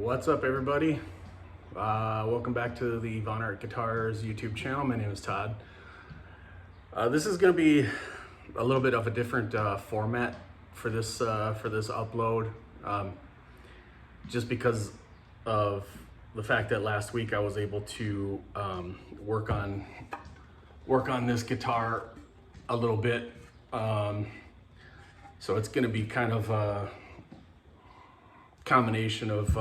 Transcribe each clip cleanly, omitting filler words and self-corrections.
What's up, everybody? Welcome back to the Von Art Guitars YouTube channel. My name is Todd. This is going to be a little bit of a different format for this upload, just because of the fact that last week I was able to work on this guitar a little bit. So it's going to be kind of a combination of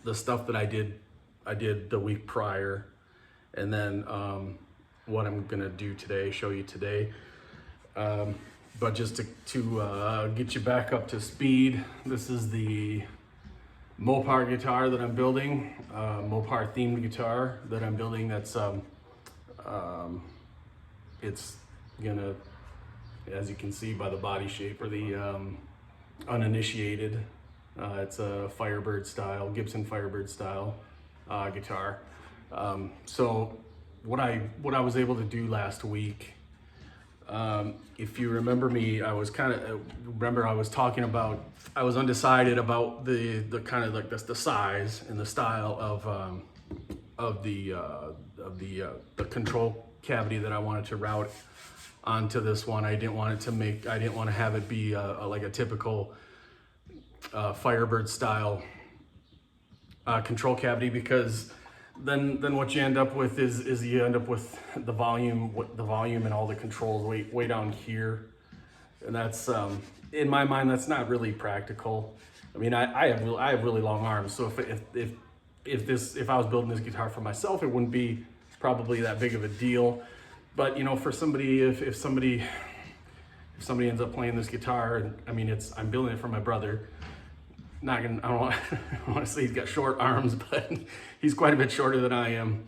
the stuff that I did the week prior, and then what I'm gonna do today, show you today. But just to get you back up to speed, this is the Mopar guitar that I'm building, Mopar themed guitar that I'm building. That's it's gonna, as you can see by the body shape, or the uninitiated, it's a Firebird style, Gibson Firebird style guitar. So what I was able to do last week, if you remember me, I was talking about, I was undecided about the kind of like the size and the style of the control cavity that I wanted to route onto this one. I didn't want to have it be like a typical Firebird style control cavity, because then what you end up with is you end up with the volume and all the controls way down here, and that's in my mind, that's not really practical. I mean, I have really long arms, so if I was building this guitar for myself, it wouldn't be probably that big of a deal. But you know, for somebody, if somebody ends up playing this guitar, I mean, I'm building it for my brother. I don't want to say he's got short arms, but he's quite a bit shorter than I am.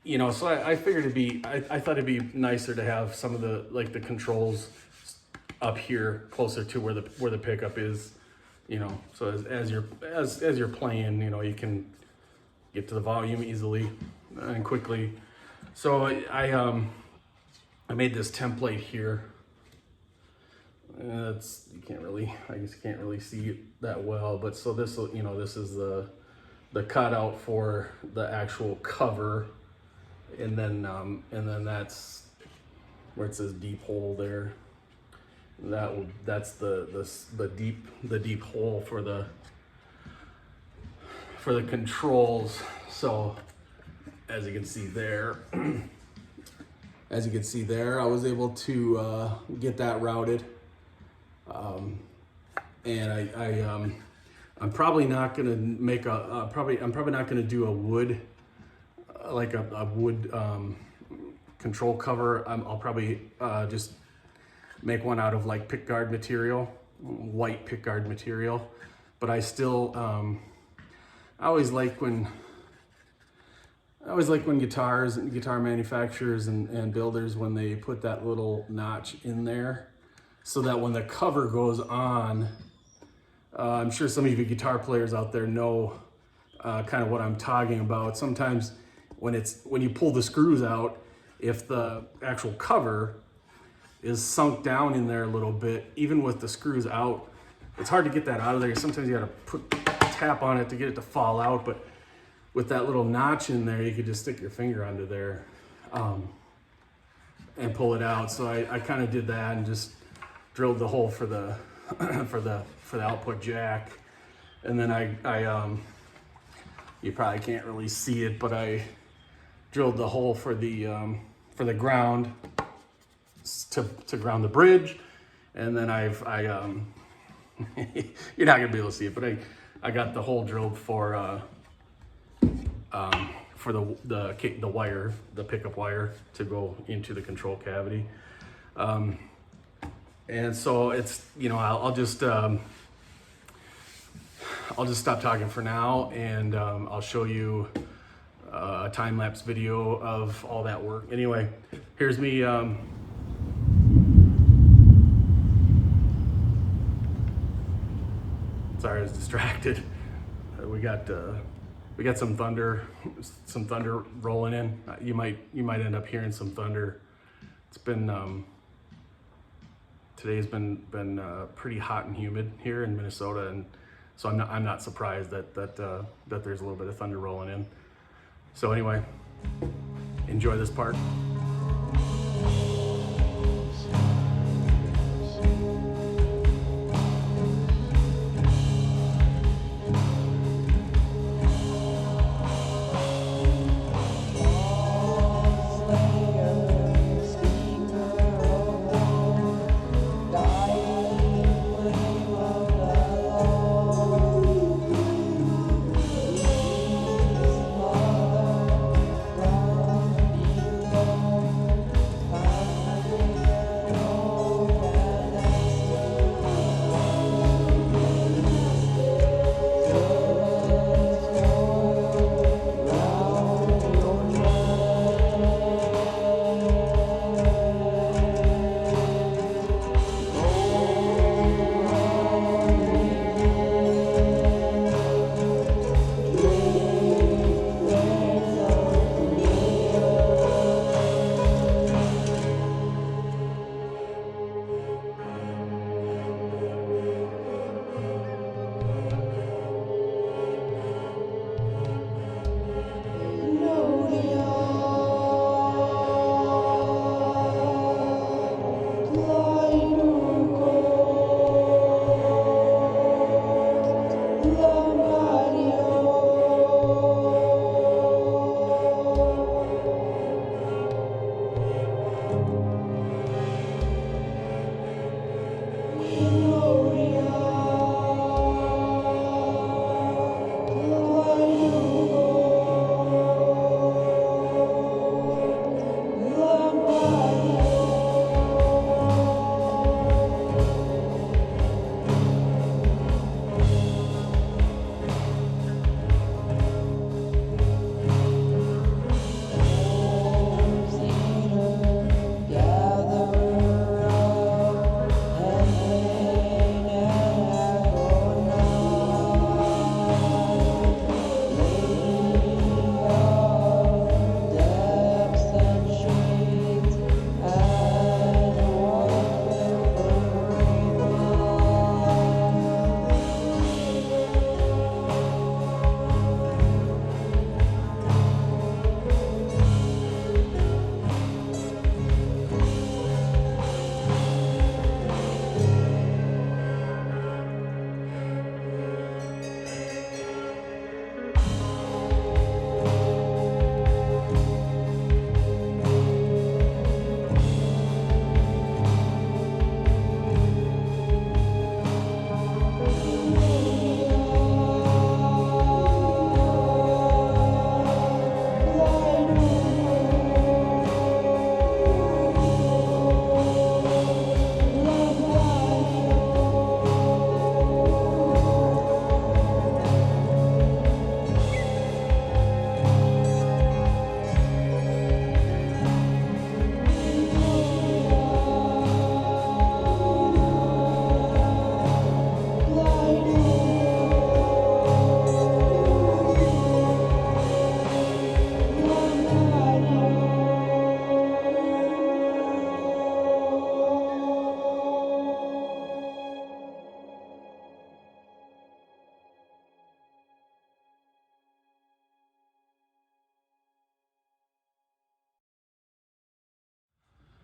You know, so I figured I thought it'd be nicer to have some of the controls up here closer to where the pickup is. You know, so as you're playing, you know, you can get to the volume easily and quickly. So I made this template here. I guess you can't really see it that well, but so this is the cutout for the actual cover, and then that's where it says deep hole there. That's the deep hole for the controls. So as you can see there, I was able to get that routed. And I'm probably not gonna make I'm probably not gonna do a wood, like a wood control cover. I'll probably just make one out of like pickguard material, white pickguard material. But I still I always like when guitar manufacturers and builders, when they put that little notch in there, so that when the cover goes on, I'm sure some of you guitar players out there know kind of what I'm talking about. Sometimes when you pull the screws out, if the actual cover is sunk down in there a little bit, even with the screws out, it's hard to get that out of there. Sometimes you gotta tap on it to get it to fall out, but with that little notch in there, you could just stick your finger under there and pull it out. So I kind of did that and just drilled the hole for the for the output jack, and then I you probably can't really see it, but I drilled the hole for the ground to ground the bridge, and then you're not gonna be able to see it, but I got the hole drilled for the wire, the pickup wire, to go into the control cavity. And so it's, you know, I'll just stop talking for now, and I'll show you a time-lapse video of all that work. Anyway, here's me. Sorry, I was distracted. We got some thunder rolling in. You might end up hearing some thunder. It's been today's been pretty hot and humid here in Minnesota, and So I'm not surprised that there's a little bit of thunder rolling in. So anyway, enjoy this part.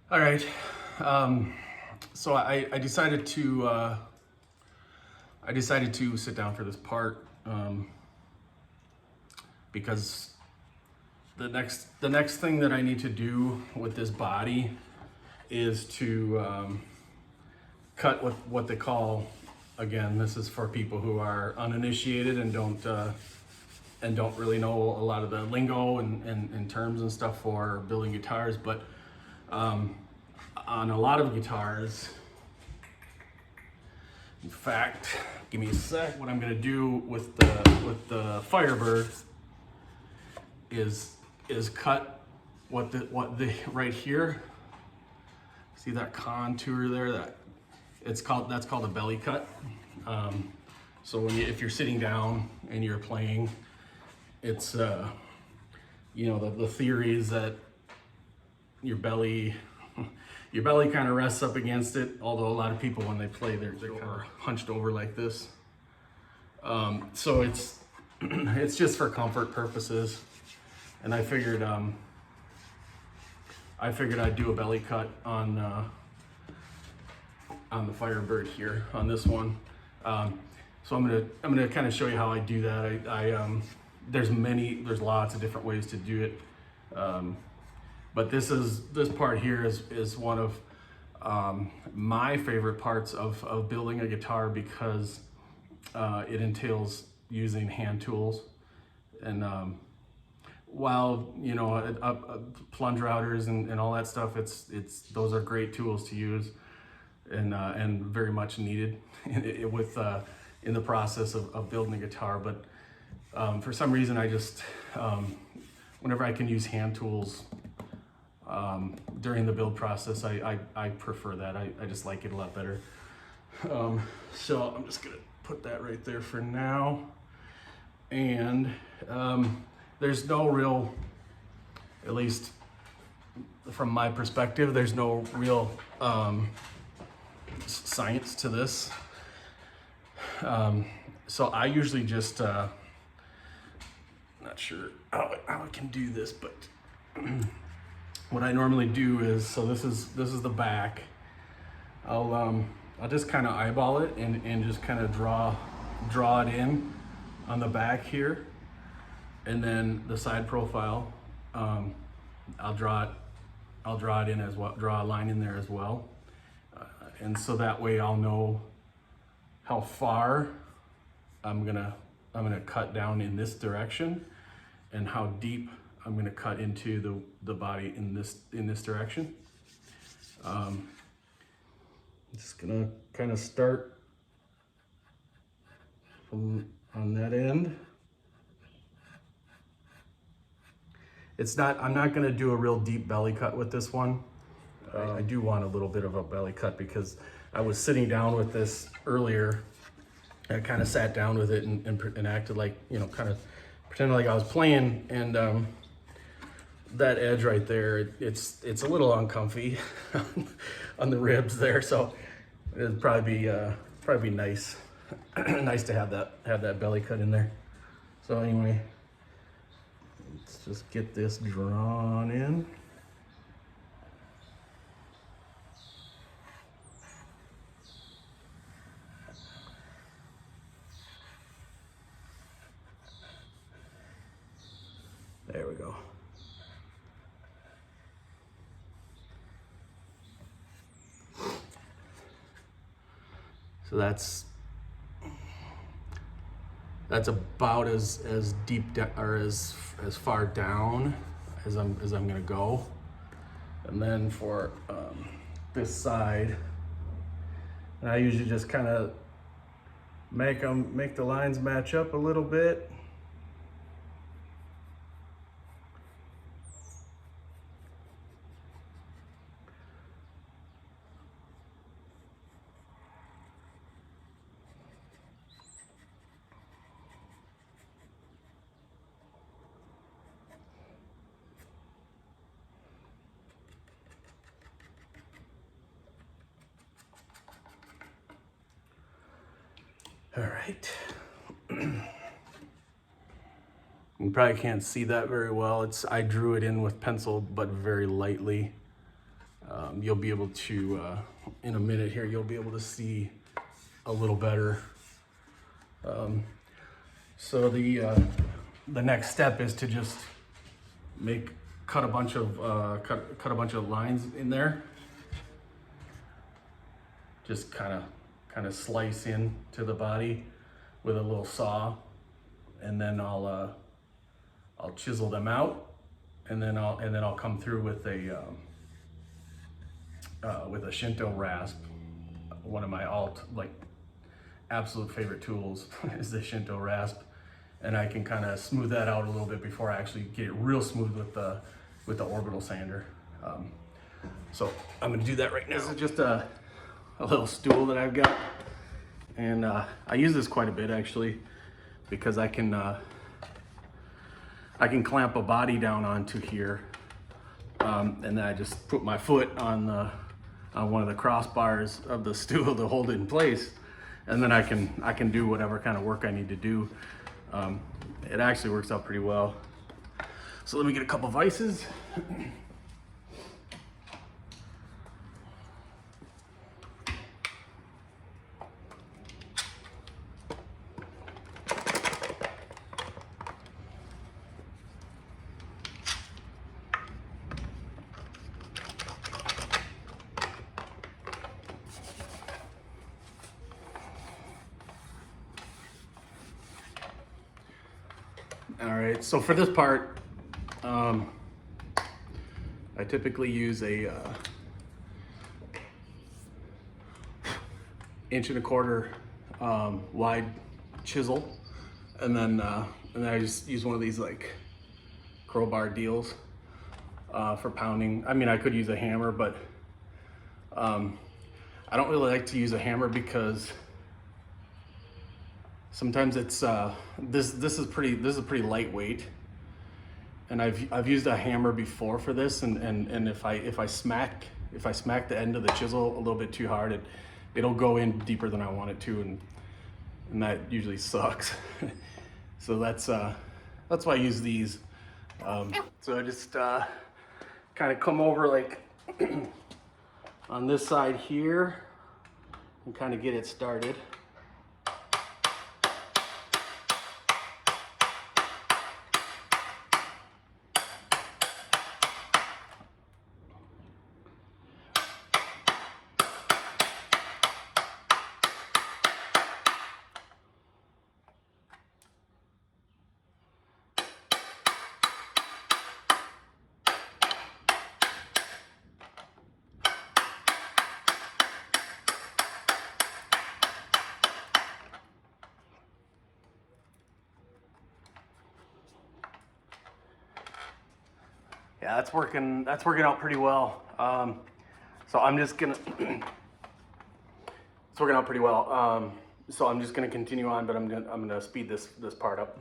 All right, so I decided to sit down for this part because the next thing that I need to do with this body is to cut with what they call, again, this is for people who are uninitiated and don't really know a lot of the lingo and terms and stuff for building guitars, but on a lot of guitars, in fact, give me a sec, what I'm gonna do with the Firebird is cut what the right here, see that contour there, that's called a belly cut. So if you're sitting down and you're playing, it's you know, the theory is that your belly kind of rests up against it, although a lot of people when they play they're kind of hunched over like this. So it's it's just for comfort purposes, and I figured I'd do a belly cut on the Firebird here on this one. So I'm gonna kind of show you how I do that. There's lots of different ways to do it, but this part here is one of my favorite parts of building a guitar, because it entails using hand tools. And while plunge routers and all that stuff, those are great tools to use, and very much needed in the process of building a guitar. But for some reason, I just whenever I can use hand tools during the build process, I prefer that. I just like it a lot better. So I'm just gonna put that right there for now. And there's no real, at least from my perspective, there's no real science to this. So I usually just, not sure how I can do this, but what I normally do is, so this is the back. I'll just kind of eyeball it and just kind of draw it in on the back here, and then the side profile, I'll draw it in as well, draw a line in there as well, and so that way I'll know how far I'm gonna cut down in this direction, and how deep I'm gonna cut into the body in this direction. I'm just gonna kind of start from on that end. I'm not gonna do a real deep belly cut with this one. I do want a little bit of a belly cut, because I was sitting down with this earlier. I kind of sat down with it and acted like, kind of pretended like I was playing, and that edge right there, it's a little uncomfy on the ribs there, so it'd probably be nice nice to have that belly cut in there. So anyway, let's just get this drawn in. There we go. So that's about as deep or as far down as I'm gonna go. And then for this side, and I usually just kind of make the lines match up a little bit. All right. You probably can't see that very well. I drew it in with pencil, but very lightly. You'll be able to, in a minute here, you'll be able to see a little better. So the next step is to just cut a bunch of lines in there. Just kind of slice in to the body with a little saw, and then I'll chisel them out, and then I'll come through with a Shinto rasp. One of my absolute favorite tools is the Shinto rasp, and I can kind of smooth that out a little bit before I actually get it real smooth with the orbital sander. So I'm gonna do that right now. This is just a little stool that I've got, and I use this quite a bit actually, because I can clamp a body down onto here, and then I just put my foot on one of the crossbars of the stool to hold it in place, and then I can do whatever kind of work I need to do. It actually works out pretty well. So let me get a couple vices. All right, so for this part, I typically use a 1.25 inch wide chisel, and then I just use one of these like crowbar deals for pounding. I mean, I could use a hammer, but I don't really like to use a hammer because sometimes it's this is pretty lightweight, and I've used a hammer before for this, and if I smack the end of the chisel a little bit too hard, it'll go in deeper than I want it to, and that usually sucks. So that's why I use these. So I just kind of come over like on this side here and kind of get it started. Yeah, that's working out pretty well. So I'm just gonna, it's working out pretty well. So I'm just gonna continue on, but I'm gonna speed this part up.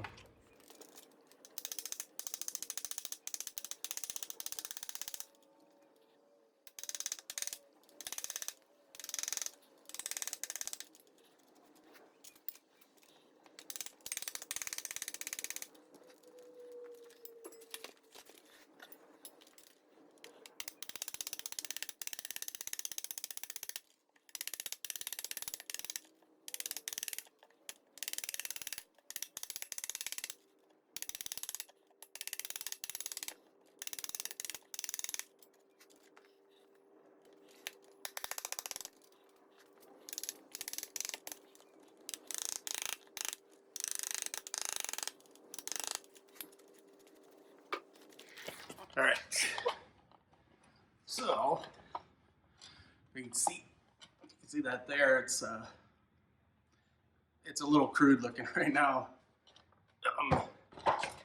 All right, so you can see that there. It's a little crude looking right now,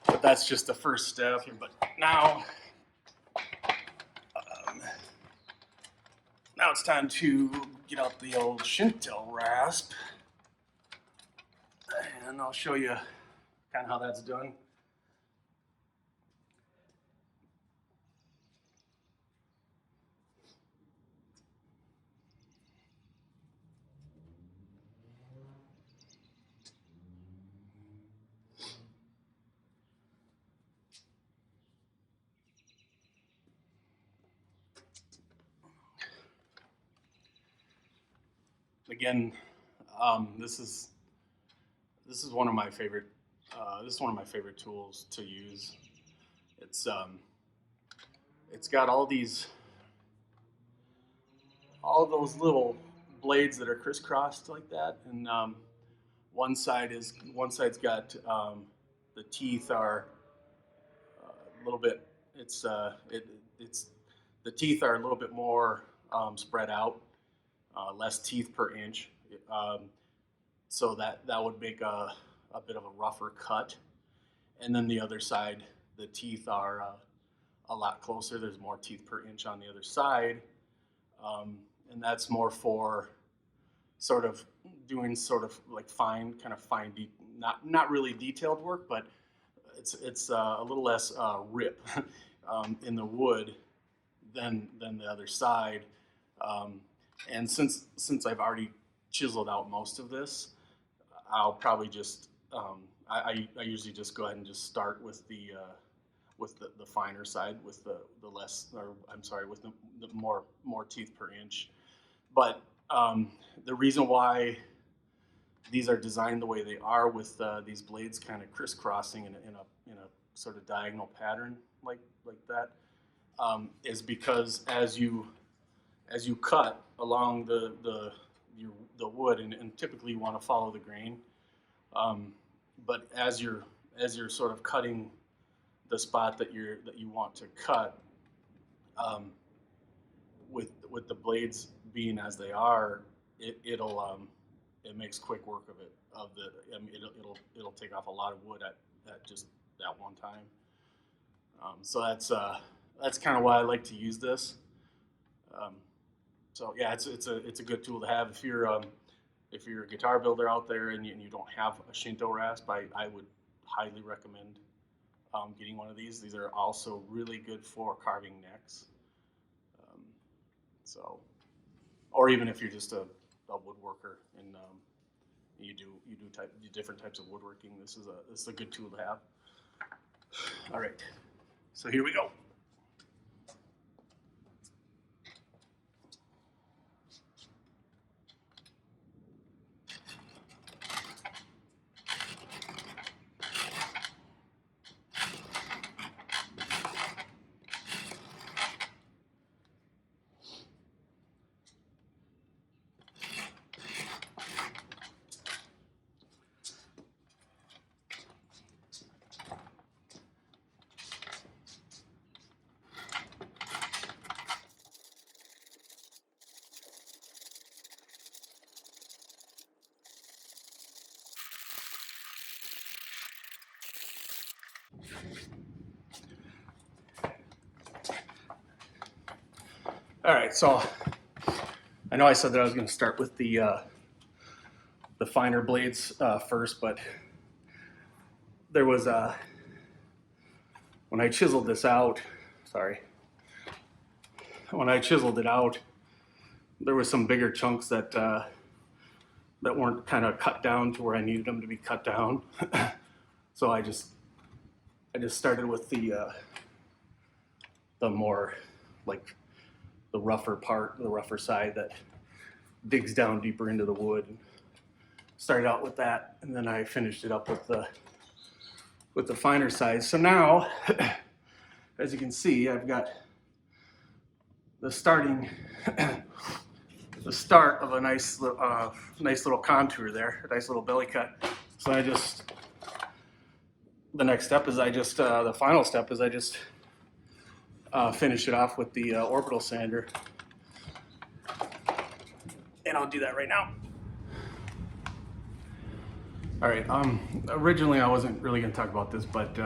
but that's just the first step. But now it's time to get out the old Shintel rasp, and I'll show you kind of how that's done. Again, this is one of my favorite tools to use. It's got all those little blades that are crisscrossed like that, and one side's got the teeth are a little bit. The teeth are a little bit more spread out. Less teeth per inch, so that would make a bit of a rougher cut. And then the other side, the teeth are a lot closer. There's more teeth per inch on the other side, and that's more for sort of doing like fine, not really detailed work, but it's a little less rip in the wood than the other side. And since I've already chiseled out most of this, I'll probably just I usually just go ahead and just start with the finer side, with the less, or I'm sorry, with the more teeth per inch. But the reason why these are designed the way they are, with these blades kind of crisscrossing in a sort of diagonal pattern like that, is because as you cut along the wood, and typically you want to follow the grain, but as you're sort of cutting the spot that you want to cut, um, with the blades being as they are, it makes quick work of it. I mean, it'll take off a lot of wood at just that one time. So that's kind of why I like to use this. Um, so yeah, it's a good tool to have if you're a guitar builder out there, and you don't have a Shinto rasp. I would highly recommend getting one of these. These are also really good for carving necks. So, or even if you're just a woodworker and you do different types of woodworking, this is a good tool to have. All right, so here we go. All right, so I know I said that I was going to start with the finer blades first, but there was when I chiseled this out. Sorry, when I chiseled it out, there was some bigger chunks that weren't kind of cut down to where I needed them to be cut down. So I just started with the more like the rougher part, the rougher side that digs down deeper into the wood. Started out with that, and then I finished it up with the finer side. So now, as you can see, I've got the start of a nice little contour there, a nice little belly cut. So the next step is the final step is I just finish it off with the orbital sander, and I'll do that right now. All right. Originally, I wasn't really going to talk about this, but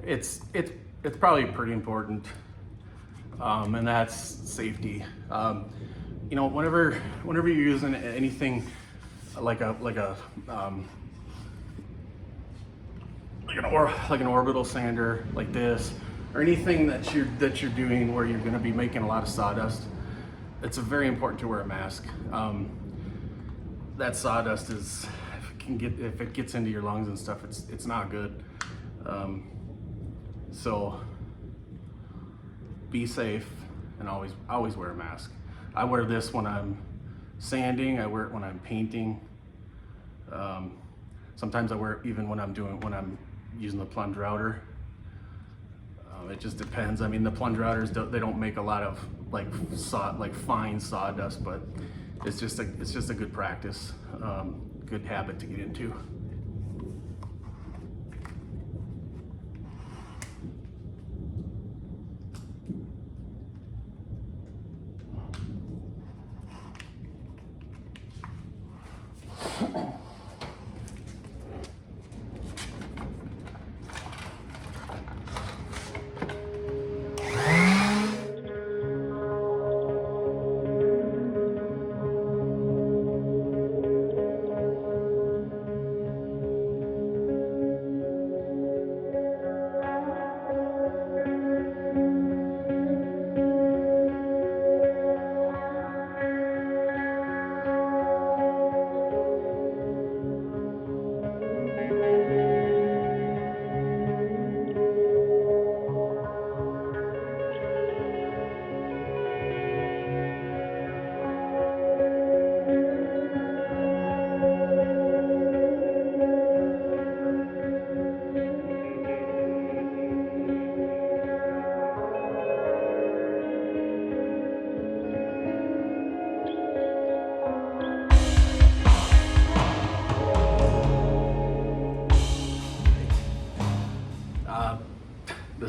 it's probably pretty important, and that's safety. Whenever you're using anything like an orbital sander like this, or anything that you're doing where you're going to be making a lot of sawdust, it's very important to wear a mask. That sawdust if it gets into your lungs and stuff, it's not good. So be safe and always wear a mask. I wear this when I'm sanding. I wear it when I'm painting. Sometimes I wear it even when I'm using the plunge router. It just depends. I mean, the plunge routers they don't make a lot of fine sawdust, but it's just a good practice, good habit to get into.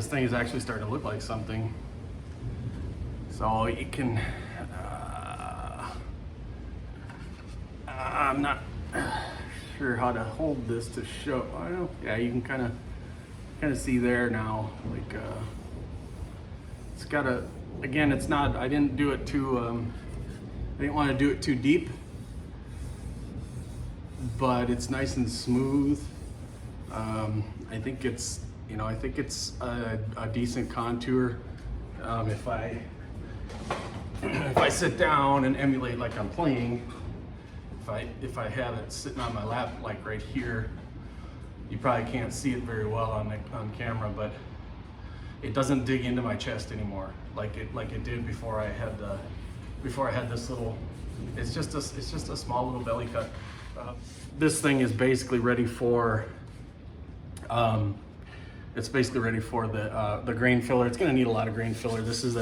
thing is actually starting to look like something. So you can, I'm not sure how to hold this to show. Well, yeah, you can kind of see there now. Like it's got a, again, it's not. I didn't do it too. I didn't want to do it too deep, but it's nice and smooth. I think it's, I think it's a decent contour. If I sit down and emulate like I'm playing, if I have it sitting on my lap like right here, you probably can't see it very well on camera, but it doesn't dig into my chest anymore like it did before I had this little. It's just a small little belly cut. This thing is basically ready for. It's basically ready for the grain filler. It's going to need a lot of grain filler. This is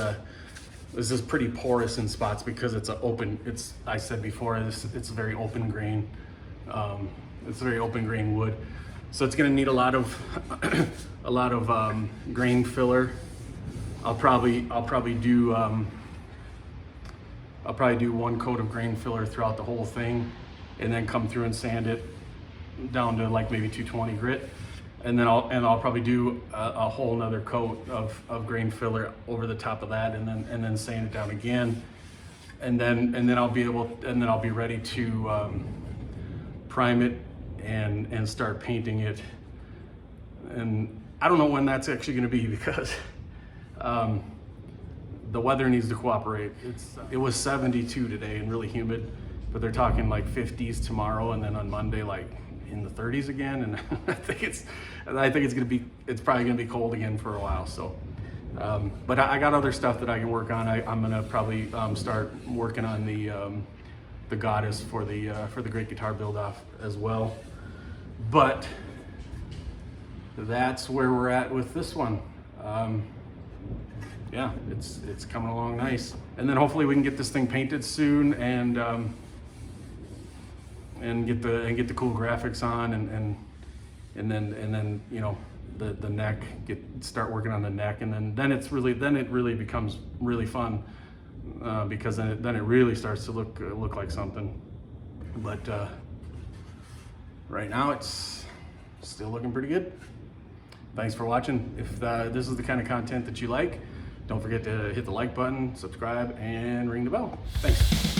pretty porous in spots because it's an open. I said before, it's a very open grain. It's a very open grain wood, so it's going to need a lot of grain filler. I'll probably do one coat of grain filler throughout the whole thing, and then come through and sand it down to like maybe 220 grit. And then I'll probably do a whole nother coat of grain filler over the top of that, and then sand it down again, and then I'll be ready to prime it and start painting it. And I don't know when that's actually going to be because the weather needs to cooperate. It was 72 today and really humid, but they're talking like 50s tomorrow, and then on Monday like in the 30s again, and I think it's probably gonna be cold again for a while. So, but I got other stuff that I can work on. I'm gonna probably start working on the goddess for the great guitar build off as well. But that's where we're at with this one. Yeah, it's coming along nice, and then hopefully we can get this thing painted soon and get the cool graphics on, and then the neck, start working on the neck, and then it really becomes really fun because then it really starts to look like something. But right now it's still looking pretty good. Thanks for watching. If this is the kind of content that you like, don't forget to hit the like button, subscribe, and ring the bell. Thanks.